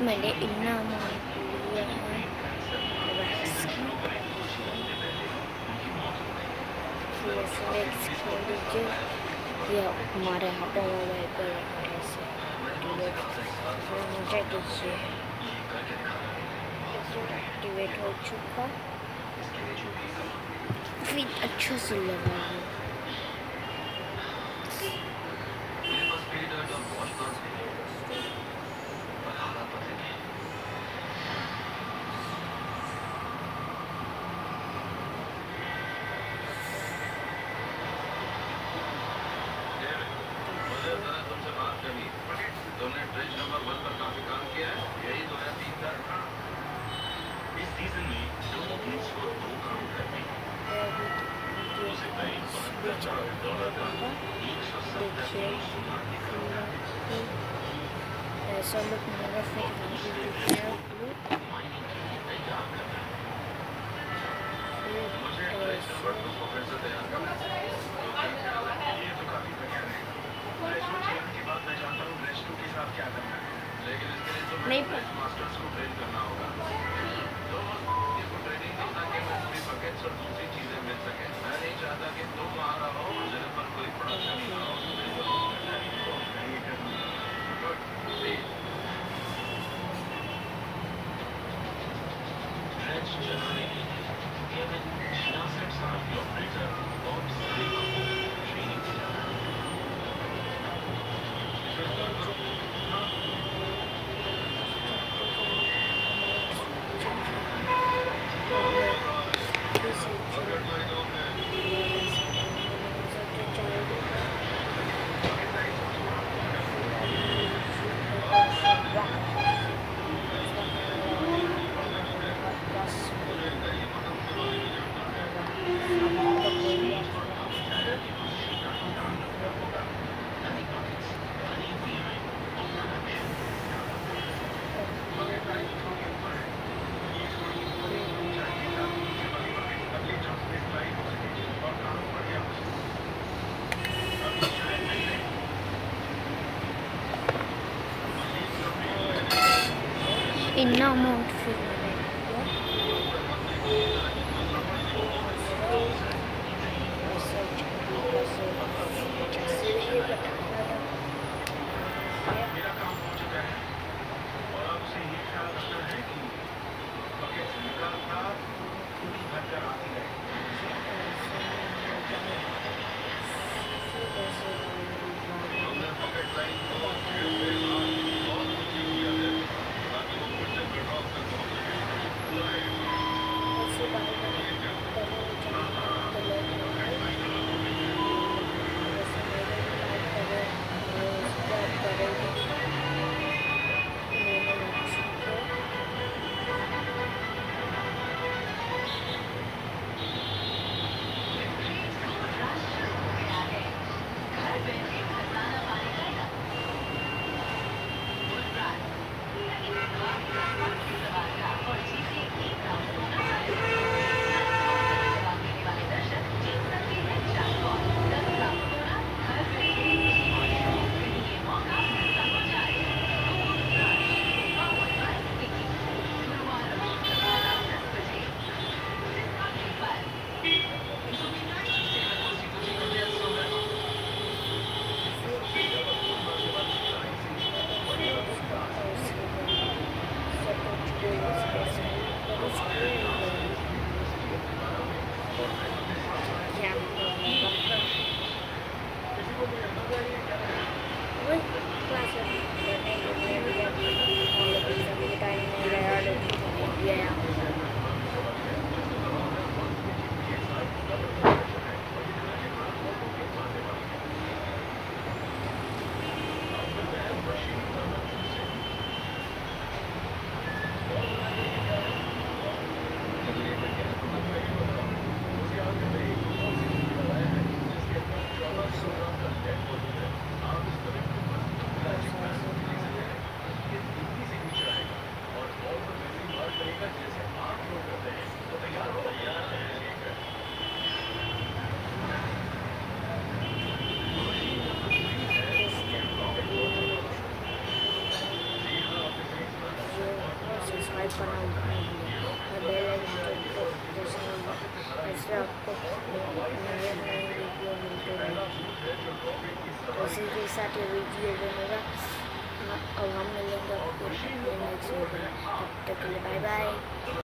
मैंने इतना अमाउंट लिया है ये हमारे हाथों मोबाइल पर ऐसे मुझे कीजिए एक्टिवेट हो चुका फिर अच्छे से लगाइए। तुमने ट्रेंच नंबर 1 पर काफी काम किया है, यही तो है 3 का। इस सीजन में दोनों टीम्स को 2 काम करने हैं। उसे कई ऐसा लोग मेरा फिर मुझे ट्रेंच नंबर 2 को फिर से तैयार करना है। ये तो काफी बढ़िया है। की बात मैं जानता हूँ ट्रेंच 2 के साथ क्या करना है, लेकिन इसके लिए तुम्हें ट्रेंच मास्टर्स को ट्रेन करना होगा। इसको ट्रेनिंग दो ताकि मैं पूरी बकेट्स और दूसरी चीजें मिल सके। मैं नहीं चाहता कि तुम आ रहा हो और जिन पर कोई प्रोडक्शन ही ना हो। ट्रेंच चलाने के लिए केवल 66 साल के ऑपरेटर और साइमा को ट्रेनिंग दी जाती है। इतना अमाउंट फिर मेरा काम हो चुका है और अब उसे ये ख्याल रखना है कि बकेट्स लगातार पूरी भरकर आती रहे। हमने बकेट लाइन को और नीचे किया है ताकि वो फिर से ड्रॉप तक पहुंच जाए। सब्सक्राइब करना मत भूलिए और बेल आइकन को दबाना। ऐसे आपको नए नए वीडियो मिलते रहेंगे। तो इसी के साथ ये वीडियो बनेगा। अब हम मिलेंगे आपको नेक्स्ट वीडियो में। तब तक के लिए बाय बाय।